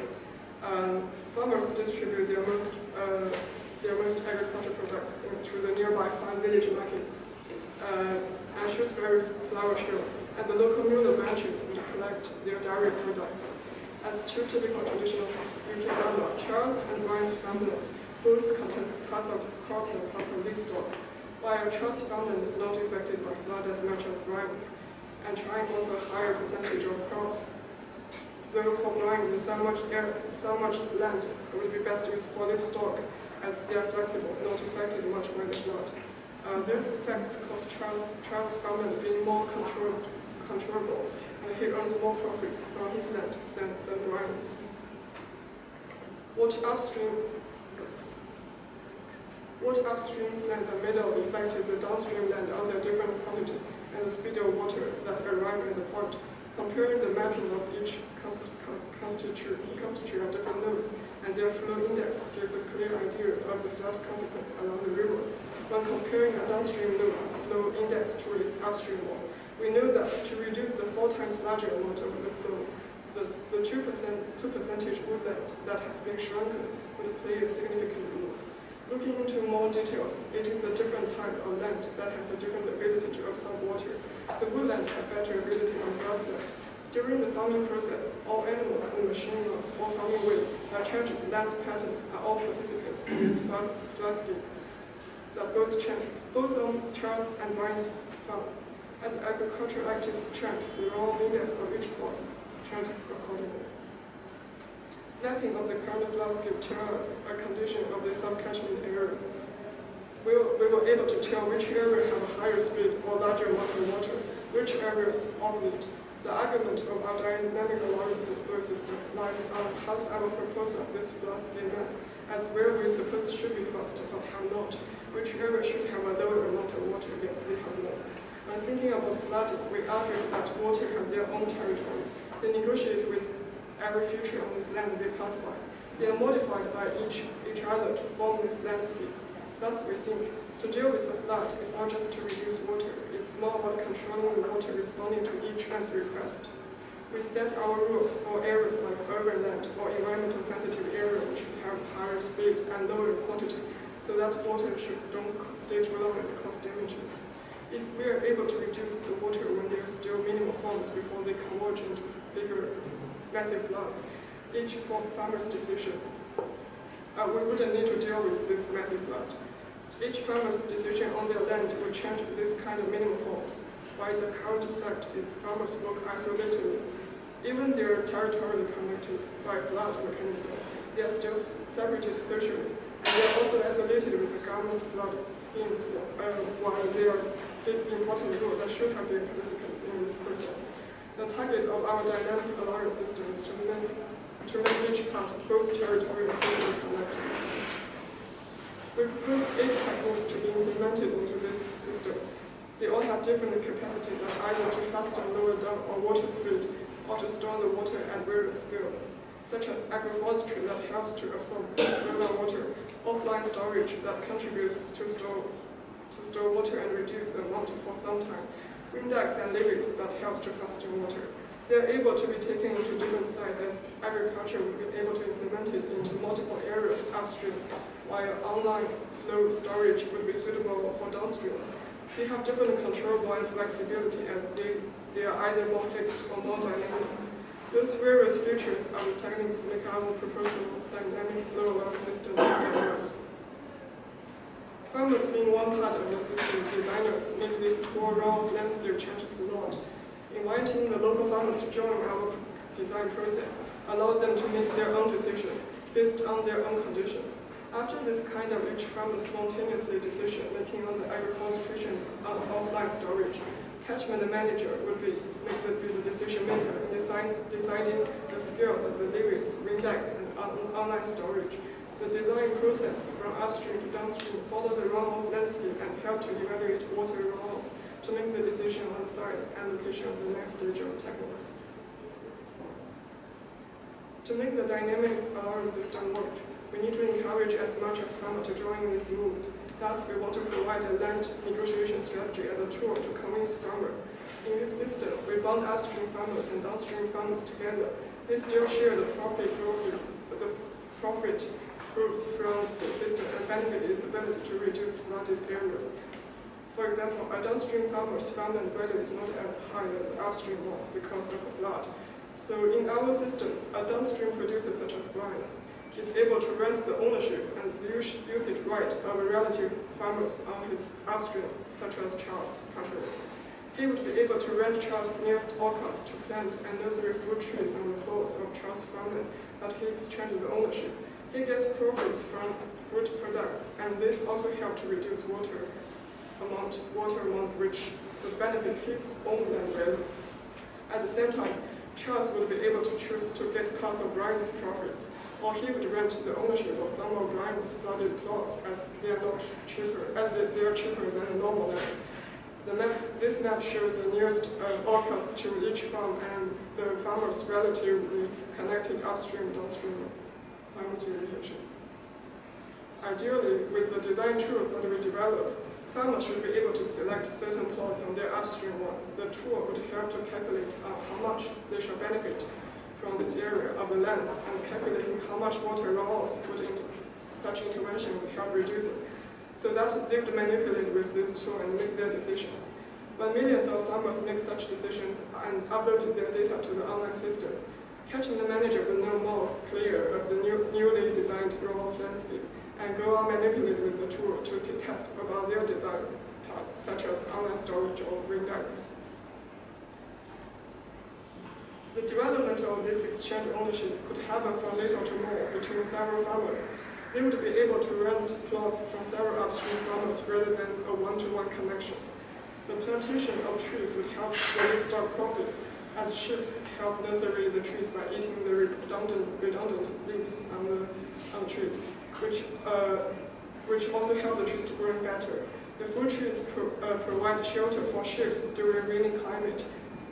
Farmers distribute their most agricultural products to the nearby 5 village markets and Shrewsbury Flower Show, and the local mural branches would collect their dairy products. As two typical traditional UK farmers, Charles and Brian's farmland both contains parts of crops and parts of livestock, while Charles' farmland is not affected by flood as much as Brian's, and trying also a higher percentage of crops. So for Brian, so much land would be best used for livestock, as they are flexible, not affected much by the flood. These effects cause Charles' farmland being more controllable, and he earns more profits from his land than Brian's. What upstream lands are made of affected the downstream land of their different quantity and the speed of water that arrive at the port. Comparing the mapping of each constitute of different nodes and their flow index gives a clear idea of the flood consequence along the river. When comparing a downstream node's flow index to its upstream one, we know that to reduce the 4 times larger amount of the flow, the 2% woodland that has been shrunken would play a significant role. Looking into more details, it is a different type of land that has a different ability to absorb water. The woodland have better ability on grassland. During the farming process, all animals in the machine or farming way that change land's pattern are all participants in this landscape that both on Charles and Brian's farm. As agricultural activities change, the raw index of each plot changes accordingly. Mapping of the current landscape tells us a condition of the sub-catchment area. We were able to tell which area have a higher speed or larger amount of water, which areas ovulate. The argument of our dynamic alliance flow system lies on how our proposal of this landscape map, as where we suppose should be fast but have not, which area should have a lower amount of water yet they have not. When thinking about flooding, we argue that water has their own territory. They negotiate with every feature on this land they pass by. They are modified by each other to form this landscape. Thus we think, to deal with the flood is not just to reduce water, it's more about controlling the water responding to each land's request. We set our rules for areas like urban land or environmental sensitive area which have higher speed and lower quantity, so that water don't stay too long and cause damages. If we are able to reduce the water when there are still minimal forms before they converge into bigger massive floods, each farmer's decision, we wouldn't need to deal with this massive flood. Each farmer's decision on their land will change this kind of minimum forms, while the current fact is farmers work isolatedly. Even they are territorially connected by flood mechanism, they are still separated socially, and they are also isolated with the government's flood schemes, while they are big important role that should have been participants in this process. The target of our dynamic alliance system is to make each part both territorial and socially connected. We proposed 8 techniques to be implemented into this system. They all have different capacity, like either to fasten, lower down, or water speed, or to store the water at various scales, such as agroforestry that helps to absorb soil water, offline storage that contributes to store water and reduce the amount for some time, windex and levees that helps to fasten water. They are able to be taken into different sites as agriculture will be able to implement it into multiple areas upstream, while online flow storage would be suitable for downstream. They have different controllable and flexibility as they are either more fixed or more dynamic. Those various features of the techniques make our proposal dynamic flow water system diverse. Farmers being one part of the system, designers make this core role of landscape changes a lot. Inviting the local farmers to join our design process allows them to make their own decision based on their own conditions. After this kind of each farmer spontaneously decision making on the agroforestry and offline storage, catchment manager would be the decision maker in deciding the scales of the levees, windex, and online storage. The design process from upstream to downstream follow the runoff landscape and help to evaluate water runoff to make the decision on the size and location of the next stage of techniques. To make the dynamics of our system work, we need to encourage as much as farmers to join this move. Thus, we want to provide a land negotiation strategy as a tool to convince farmers. In this system, we bond upstream farmers and downstream farmers together. They still share the profit groups from the system and benefit its ability to reduce flooded area. For example, a downstream farmer's farm and value is not as high as the upstream ones because of the flood. So in our system, a downstream producer such as Brian is able to rent the ownership and the usage right of relative farmers on his upstream, such as Charles Patrick. He would be able to rent Charles' nearest orchards to plant and nursery fruit trees on the plots of Charles' farmland that he exchanges ownership. He gets profits from fruit products, and this also helps to reduce water amount which would benefit his own land value. At the same time, Charles would be able to choose to get parts of Brian's profits, or he would rent the ownership of some of Brian's flooded plots as they are cheaper than normal lands. This map shows the nearest orchards to each farm and the farmers' relatively connected upstream downstream farmers' relation. Ideally, with the design tools that we develop, farmers should be able to select certain plots on their upstream ones. The tool would help to calculate how much they shall benefit from this area of the land, and calculating how much water runoff such intervention would help reduce it, so that they would manipulate with this tool and make their decisions. When millions of farmers make such decisions and upload their data to the online system, catchment manager will know more clear of the newly designed runoff landscape and go on manipulate with the tool to test about their design parts, such as online storage or index. The development of this exchange ownership could happen from little to more between several farmers. They would be able to rent plots from several upstream farmers rather than a one-to-one connections. The plantation of trees would help the livestock profits, as sheep help nursery the trees by eating the redundant leaves on the trees, which also help the trees to grow better. The fruit trees provide shelter for sheep during rainy climate,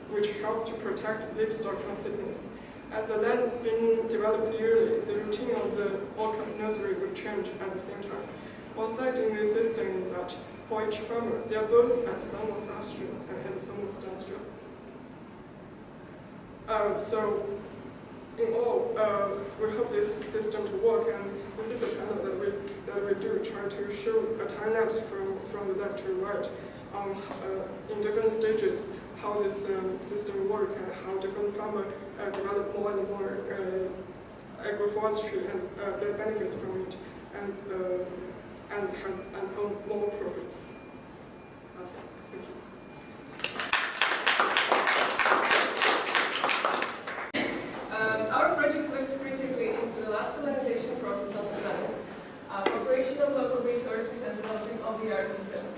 which help to protect livestock from sickness. As the land being developed yearly, the routine of the orchard's nursery would change at the same time. One fact in this system is that for each farmer, they are both at someone's upstream and at someone's downstream. So, in all, we hope this system to work, and this is a panel that we do try to show a time lapse from the left to right in different stages how this system works and how different farmers develop more and more agroforestry and get benefits from it and earn more profits. That's it. Thank you. Our project looks critically into the last colonization process of the planet, appropriation of local resources and developing of the earth itself.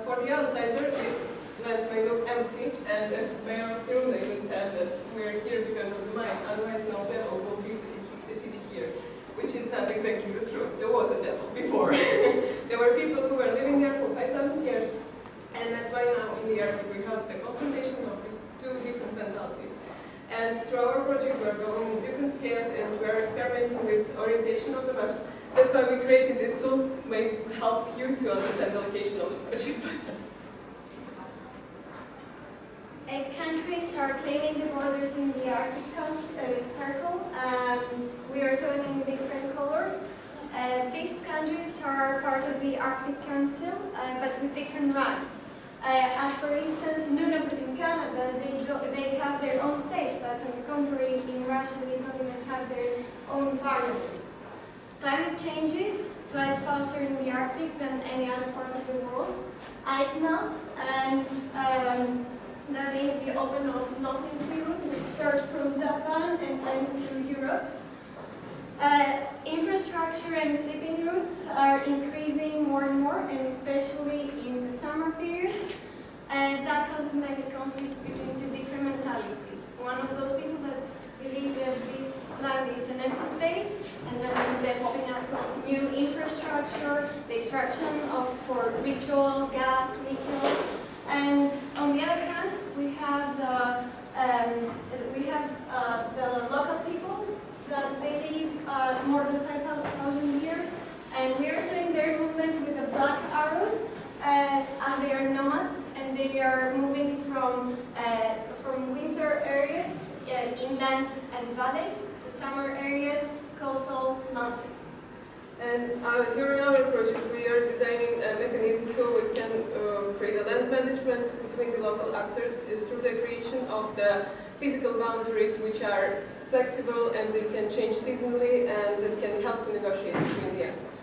For the outsider, this land may look empty, and as Mayor Firund even said that we're here because of the mine, otherwise no devil will build the city here, which is not exactly the truth. There was a devil before. There were people who were living there for 5,000 years, and that's why now in the Arctic we have the confrontation of the two different mentalities. And through our project we're going in different scales and we're experimenting with orientation of the maps. That's why we created this tool, may help you to understand the location of the project better. 8 countries are claiming the borders in the Arctic Circle. We are showing in different colors. These countries are part of the Arctic Council, but with different rights. As for instance, Nunavut in Canada, they have their own state, but on the contrary, in Russia, they don't even have their own parliament. Climate changes twice faster in the Arctic than any other part of the world. Ice melts, and that is the open of Northern Sea route, which starts from Japan and climbs through Europe. Infrastructure and shipping routes are increasing more and more, and especially in the summer period. And that causes many conflicts between two different mentalities. One of those people that believe that this land is an empty space, and that means they're popping extraction for ritual, gas, nickel. And on the other hand, we have the local people that they live more than 5,000 years, and we are showing their movement with the black arrows, as they are nomads, and they are moving from winter areas, inland and valleys, to summer areas, coastal mountains. And during our project, we are designing a mechanism so we can create a land management between the local actors through the creation of the physical boundaries, which are flexible and they can change seasonally and that can help to negotiate between the actors.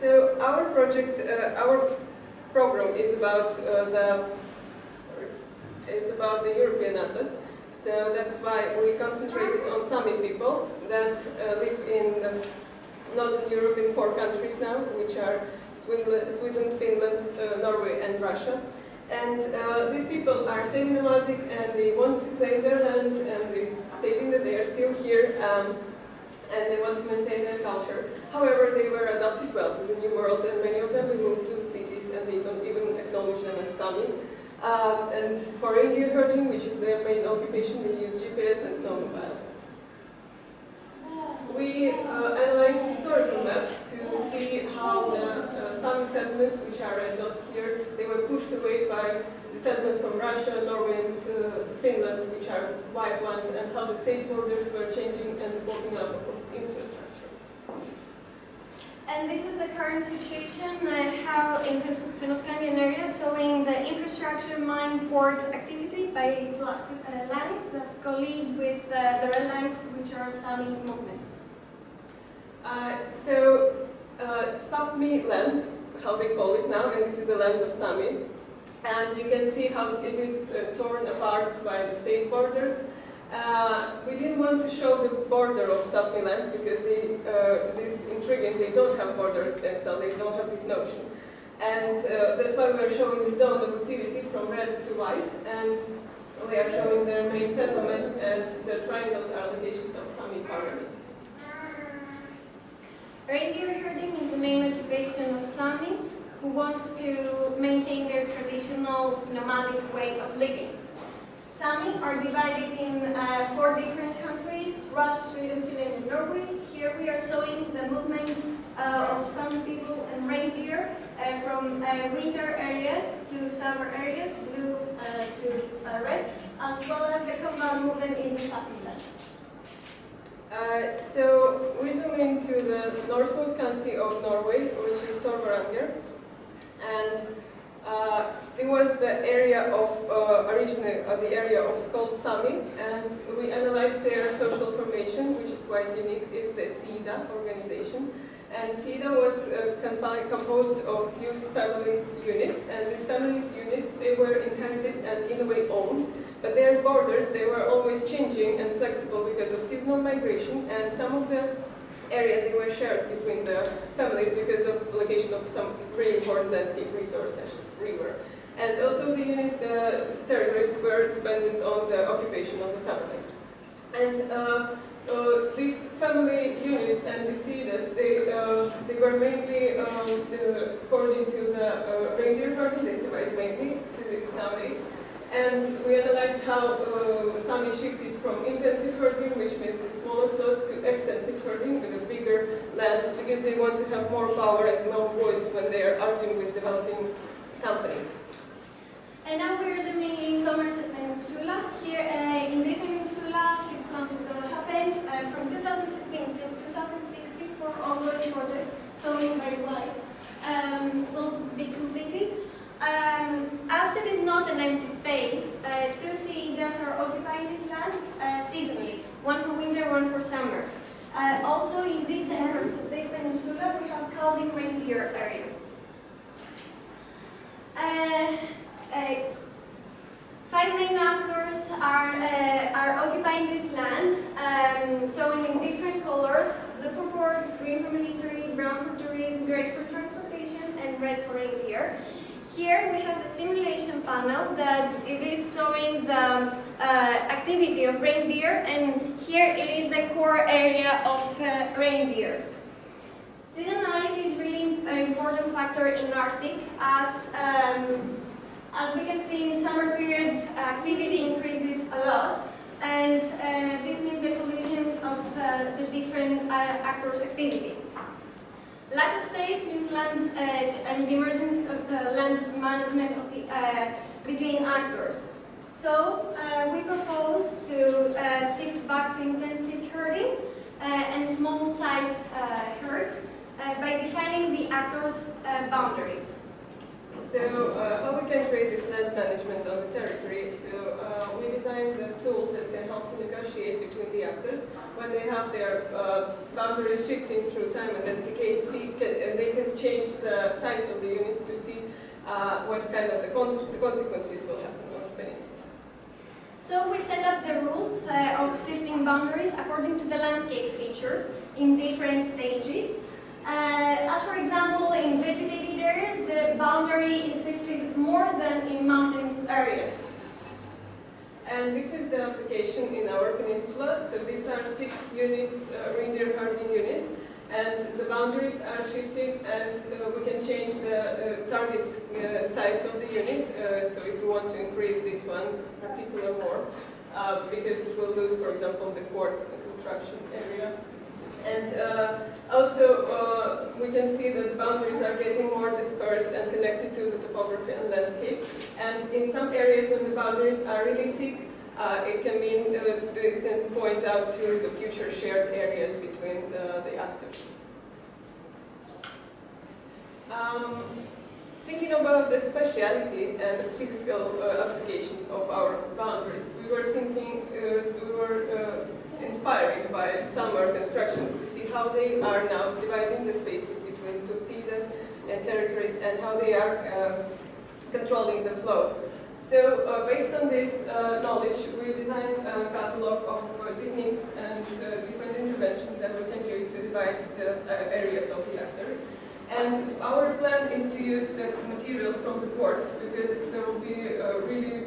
So our project, our program is about the European Atlas. So that's why we concentrated on Sami people that live in Northern Europe in 4 countries now, which are Sweden, Finland, Norway, and Russia. And these people are semi-nomadic and they want to claim their land, and they're stating that they are still here and they want to maintain their culture. However, they were adapted well to the new world, and many of them moved to the cities and they don't even acknowledge them as Sami. And for reindeer herding, which is their main occupation, they use GPS and snowmobiles. We analyzed historical maps to see how the Sami settlements, which are red dots here, they were pushed away by the settlements from Russia, Norway, and Finland, which are white ones, and how the state borders were changing and opening up of infrastructure. And this is the current situation, how in Fennoscandian area, showing the infrastructure mine port activity by lines that collide with the red lines, which are Sami movements. Sapmi land, how they call it now, and this is the land of Sami. And you can see how it is torn apart by the state borders. We didn't want to show the border of Sapmi land because this intriguing, they don't have borders themselves, they don't have this notion. And that's why we are showing the zone of activity from red to white, and we are showing their main settlements, and the triangles are locations of Sami pyramids. Reindeer herding is the main occupation of Sami, who wants to maintain their traditional nomadic way of living. Sami are divided in 4 different countries: Russia, Sweden, Finland, and Norway. Here we are showing the movement of Sami people and reindeer from winter areas to summer areas, blue to red, as well as the compound movement in the Sapmi land. So we zoom into the northmost county of Norway, which is Sør-Varanger, and it was the area of originally the area of Skål Sami, and we analyzed their social formation, which is quite unique. It's the SIDA organization, and SIDA was composed of few families units, and these families units, they were inherited and in a way owned, but their borders, they were always changing and flexible because of seasonal migration, and some of the areas they were shared between the families because of the location of some really important landscape resources, such as river. And also the units, the territories were dependent on the occupation of the family. And these family units and the SIDAs, they were mainly, according to the reindeer herding, they survived mainly to this nowadays. And we analyzed how Sami shifted from intensive herding, which means the smaller plots, to extensive herding with the bigger lands, because they want to have more power and more voice when they are arguing with developing companies. And now we're zooming in Commerce Peninsula. Here in this peninsula, huge conflict happened from 2016 to 2064 ongoing project, showing very wide, will be completed. As it is not an empty space, 2 CEDAs are occupying this land seasonally, one for winter, one for summer. Also in this area of this peninsula, we have calving reindeer area. 5 main actors are occupying this land, showing in different colors: blue for ports, green for military, brown for tourism, gray for transportation, and red for reindeer. Here we have the simulation panel that it is showing the activity of reindeer, and here it is the core area of reindeer. Seasonality is really an important factor in Arctic, as we can see in summer periods, activity increases a lot, and this means the collision of the different actors' activity. Lack of space means land and the emergence of the land management of the, between actors. So we propose to shift back to intensive herding and small size herds by defining the actors' boundaries. So how we can create this land management on the territory? So we designed a tool that can help to negotiate between the actors when they have their boundaries shifting through time, and then they can change the size of the units to see what kind of the consequences will happen on the peninsula. So we set up the rules of shifting boundaries according to the landscape features in different stages. As for example, in vegetated areas, the boundary is shifted more than in mountainous areas. And this is the application in our peninsula. So these are 6 units, reindeer herding units, and the boundaries are shifted, and we can change the target size of the unit. So if we want to increase this one particular more, because it will lose, for example, the port construction area. And also, we can see that the boundaries are getting more dispersed and connected to the topography and landscape. And in some areas, when the boundaries are really thick, it can mean it can point out to the future shared areas between the actors. Thinking about the speciality and the physical applications of our boundaries, we were thinking, inspired by summer constructions to see how they are now dividing the spaces between two cities and territories, and how they are controlling the flow. So based on this knowledge, we designed a catalog of techniques and different interventions that we can use to divide the areas of the actors. And our plan is to use the materials from the ports, because there will be really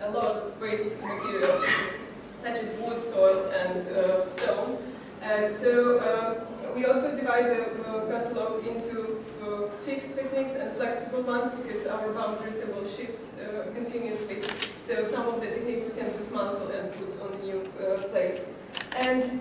a lot of waste material, such as wood, soil, and stone. So we also divide the catalog into fixed techniques and flexible ones, because our boundaries they will shift continuously. So some of the techniques we can dismantle and put on a new place. And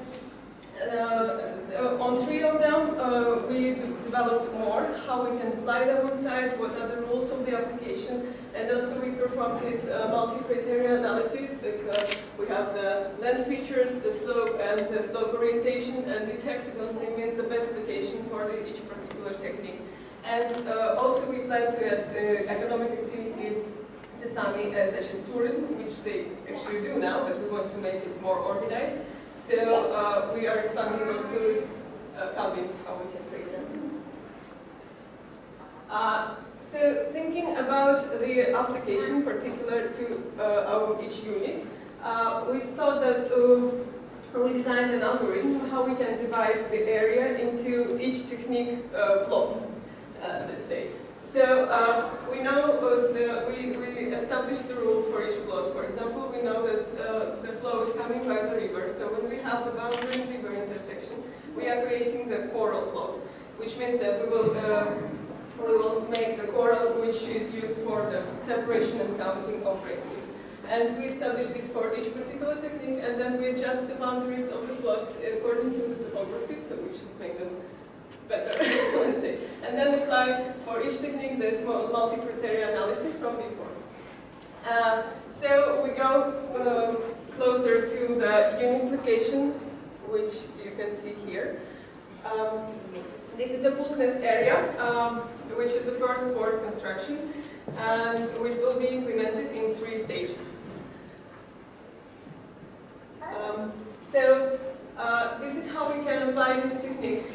on 3 of them, we developed more, how we can apply them on site, what are the rules of the application, and also we performed this multi-criteria analysis. Like, we have the land features, the slope, and the slope orientation, and these hexagons, they mean the best location for each particular technique. And also we plan to add economic activity to Sami, such as tourism, which they actually do now, but we want to make it more organized. So we are expanding on tourist cabins, how we can create them. So thinking about the application particular to each unit, we saw that we designed an algorithm how we can divide the area into each technique plot, let's say. So we know we established the rules for each plot. For example, we know that the flow is coming by the river. So when we have the boundary and river intersection, we are creating the coral plot, which means that we will make the coral which is used for the separation and counting of rainbow. And we establish this for each particular technique, and then we adjust the boundaries of the plots according to the topography, so we just make them better, let's say. And then apply for each technique this multi-criteria analysis from before. So we go closer to the unit location, which you can see here. This is a bulkness area, which is the first port construction, and which will be implemented in 3 stages. This is how we can apply these techniques.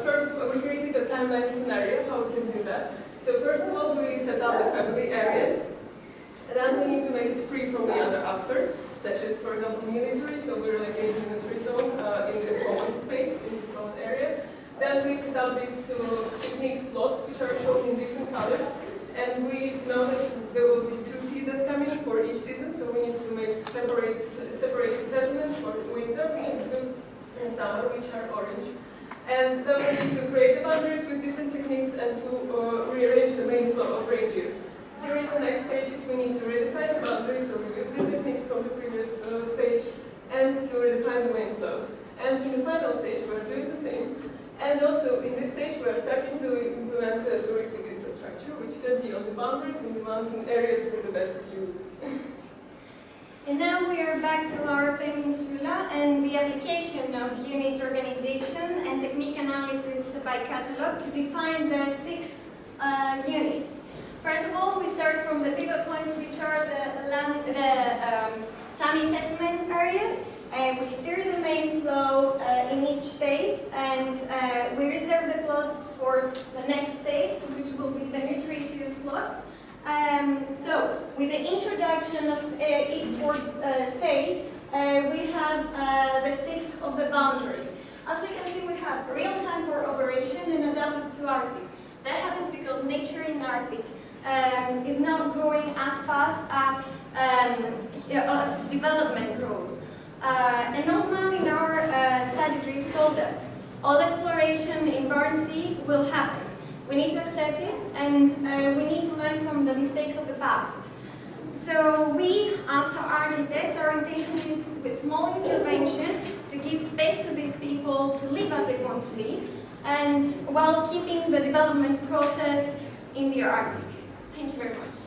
First, we created a timeline scenario, how we can do that. So first of all, we set up the family areas, and then we need to make it free from the other actors, such as, for example, military, so we're like in the military zone in the common space, in the common area. Then we set up these technique plots, which are shown in different colors. And we know that there will be 2 seasons coming for each season, so we need to make separate settlements for winter, which is blue, and summer, which are orange. And then we need to create the boundaries with different techniques and to rearrange the main flow of reindeer. During the next stages, we need to redefine the boundaries, so we use the techniques from the previous stage, and to redefine the main flow. And in the final stage, we're doing the same. And also, in this stage, we're starting to implement the touristic infrastructure, which can be on the boundaries in the mountain areas with the best view. And now we are back to our peninsula and the application of unit organization and technique analysis by catalog to define the 6 units. First of all, we start from the pivot points, which are the Sami settlement areas, which steer the main flow in each state, and we reserve the plots for the next states, which will be the nutritious plots. So, with the introduction of each fourth phase, we have the shift of the boundary. As we can see, we have real-time for operation and adapted to Arctic. That happens because nature in Arctic is not growing as fast as development grows. An old man in our study trip told us, all exploration in Barents Sea will happen. We need to accept it, and we need to learn from the mistakes of the past. So we, as architects, our intention is with small intervention to give space to these people to live as they want to live, and while keeping the development process in the Arctic. Thank you very much.